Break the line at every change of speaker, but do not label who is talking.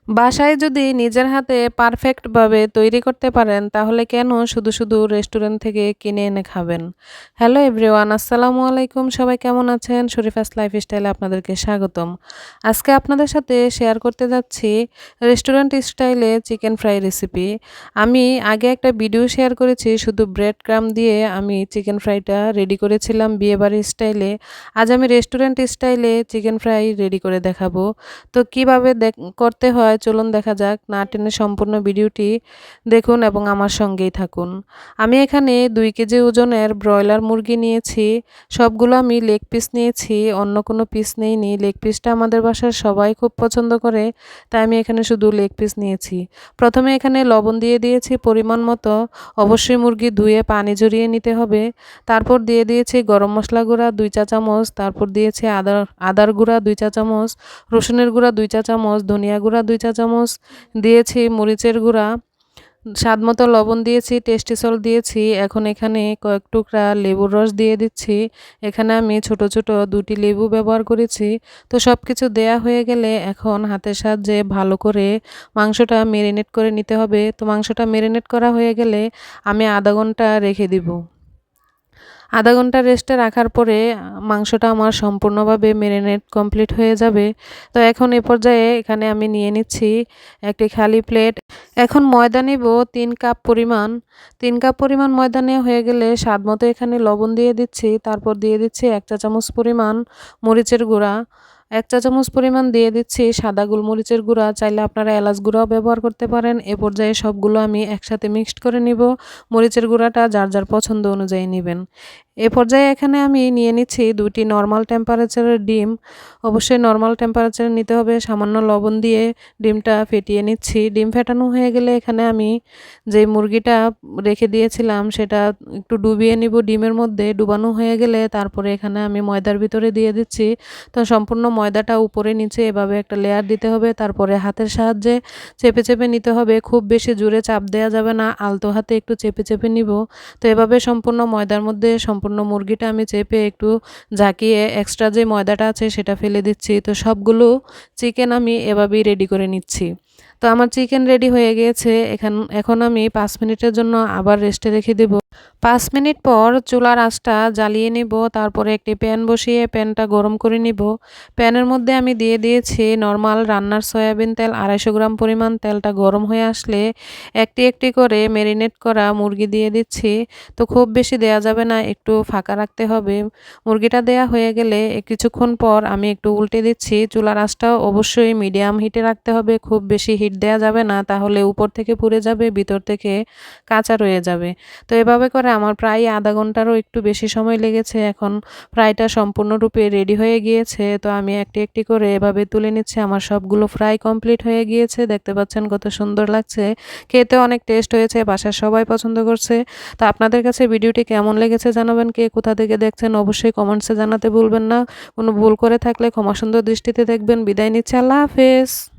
বাসায় যদি নিজের হাতে পারফেক্টভাবে তৈরি করতে পারেন তাহলে কেন শুধু রেস্টুরেন্ট থেকে কিনে এনে খাবেন। হ্যালো এভরিওয়ান, আসসালামু আলাইকুম। সবাই কেমন আছেন? শরীফাস লাইফস্টাইলে আপনাদেরকে স্বাগতম। আজকে আপনাদের সাথে শেয়ার করতে যাচ্ছি রেস্টুরেন্ট স্টাইলে চিকেন ফ্রাই রেসিপি। আমি আগে একটা ভিডিও শেয়ার করেছি, শুধু ব্রেড ক্রাম দিয়ে আমি চিকেন ফ্রাইটা রেডি করেছিলাম বিয়েবাড়ির স্টাইলে। আজ আমি রেস্টুরেন্ট স্টাইলে চিকেন ফ্রাই রেডি করে দেখাবো। তো কিভাবে করতে হয় চলুন দেখা যাক। না টেনে সম্পূর্ণ ভিডিওটি দেখুন এবং আমার সঙ্গেই থাকুন। আমি এখানে 2 কেজি ওজনের ব্রয়লার মুরগি নিয়েছি। সবগুলো আমি লেগ পিস নিয়েছি, অন্য কোনো পিস নেইনি। লেগ পিসটা আমাদের বাসার সবাই খুব পছন্দ করে, তাই আমি এখানে শুধু লেগ পিস নিয়েছি। প্রথমে এখানে লবণ দিয়ে দিয়েছি পরিমাণ মতো। অবশ্যই মুরগি ধুয়ে পানি ঝরিয়ে নিতে হবে। তারপর দিয়ে দিয়েছি গরম মশলা গুঁড়া 2 চা চামচ, তারপর দিয়েছি আদার গুঁড়া 2 চা চামচ, রসুনের গুঁড়া 2 চা চামচ, ধনিয়া গুঁড়া 2 চা চামচ, দিয়েছি মরিচের গুঁড়া, স্বাদমতো লবণ দিয়েছি, টেস্টি সল্ট দিয়েছি। এখন এখানে কয়েক টুকরা লেবুর রস দিয়ে দিচ্ছি। এখানে আমি ছোট ছোট 2টি লেবু ব্যবহার করেছি। তো সব কিছু দেয়া হয়ে গেলে এখন হাতের সাহায্যে ভালো করে মাংসটা মেরিনেট করে নিতে হবে। তো মাংসটা মেরিনেট করা হয়ে গেলে আমি আধা ঘন্টা রেখে দিব। আধা ঘন্টা রেস্টে রাখার পরে মাংসটা আমার সম্পূর্ণভাবে মেরিনেট কমপ্লিট হয়ে যাবে। তো এখন এ পর্যায়ে এখানে আমি নিয়ে নিচ্ছি একটি খালি প্লেট। এখন ময়দা নিব 3 কাপ পরিমাণ। 3 কাপ পরিমাণ ময়দা নেওয়া হয়ে গেলে স্বাদমতো এখানে লবণ দিয়ে দিচ্ছি। তারপর দিয়ে দিচ্ছি 1 চা চামচ পরিমাণ মরিচের গুঁড়া। 1 চা চামচ পরিমাণ দিয়ে দিচ্ছি সাদা গোলমরিচের গুঁড়া। চাইলে আপনারা এলাচ গুঁড়াও ব্যবহার করতে পারেন। এ পর্যায়ে সবগুলো আমি একসাথে মিক্সড করে নিব। মরিচের গুঁড়াটা যার যার পছন্দ অনুযায়ী নেবেন। এ পর্যায়ে এখানে আমি নিয়ে নিচ্ছি 2টি নরমাল টেম্পারেচারের ডিম। অবশ্যই নরমাল টেম্পারেচারে নিতে হবে। সামান্য লবণ দিয়ে ডিমটা ফেটিয়ে নিচ্ছি। ডিম ফেটানো হয়ে গেলে এখানে আমি যে মুরগিটা রেখে দিয়েছিলাম সেটা একটু ডুবিয়ে নিব ডিমের মধ্যে। ডুবানো হয়ে গেলে তারপরে এখানে আমি ময়দার ভিতরে দিয়ে দিচ্ছি। তো সম্পূর্ণ ময়দাটা উপরে নিচে এভাবে একটা লেয়ার দিতে হবে। তারপরে হাতের সাহায্যে চেপে চেপে নিতে হবে। খুব বেশি জোরে চাপ দেওয়া যাবে না, আলতো হাতে একটু চেপে চেপে নিব। তো এভাবে সম্পূর্ণ ময়দার মধ্যে সম্পূর্ণ মুরগিটা আমি চেপে একটু ঝাঁকিয়ে এক্সট্রা যে ময়দাটা আছে সেটা ফেলে দিচ্ছি। তো সবগুলো চিকেন আমি এভাবেই রেডি করে নিচ্ছি। তো আমার চিকেন রেডি হয়ে গিয়েছে। এখন আমি 5 মিনিটের জন্য আবার রেস্টে রেখে দেব। 5 মিনিট পর চুলার আঁচটা জ্বালিয়ে নিব। তারপরে একটি প্যান বসিয়ে প্যানটা গরম করে নিব। প্যানের মধ্যে আমি দিয়ে দিয়েছি নর্মাল রান্নার সয়াবিন তেল 250 গ্রাম পরিমাণ। তেলটা গরম হয়ে আসলে একটি একটি করে মেরিনেট করা মুরগি দিয়ে দিচ্ছি। তো খুব বেশি দেয়া যাবে না, একটু ফাঁকা রাখতে হবে। মুরগিটা দেয়া হয়ে গেলে কিছুক্ষণ পর আমি একটু উল্টে দিচ্ছি। চুলার আঁচটাও অবশ্যই মিডিয়াম হিটে রাখতে হবে, খুব বেশি হিট দেয়া যাবে না, তাহলে উপর থেকে পুড়ে যাবে, ভিতর থেকে কাঁচা রয়ে যাবে। তো এভাবে করে আমার প্রায় আধা ঘন্টারও একটু বেশি সময় লেগেছে। এখন ফ্রাইটা সম্পূর্ণরূপে রেডি হয়ে গিয়েছে। তো আমি একটি একটি করে এভাবে তুলে নিচ্ছি। আমার সবগুলো ফ্রাই কমপ্লিট হয়ে গিয়েছে। দেখতে পাচ্ছেন কত সুন্দর লাগছে, খেতে অনেক টেস্ট হয়েছে, বাসার সবাই পছন্দ করছে। তো আপনাদের কাছে ভিডিওটি কেমন লেগেছে জানাবেন। কে কোথা থেকে দেখছেন অবশ্যই কমেন্টসে জানাতে ভুলবেন না। কোনো ভুল করে থাকলে ক্ষমা সুন্দর দৃষ্টিতে দেখবেন। বিদায় নিচ্ছি, আল্লাহ হাফেজ।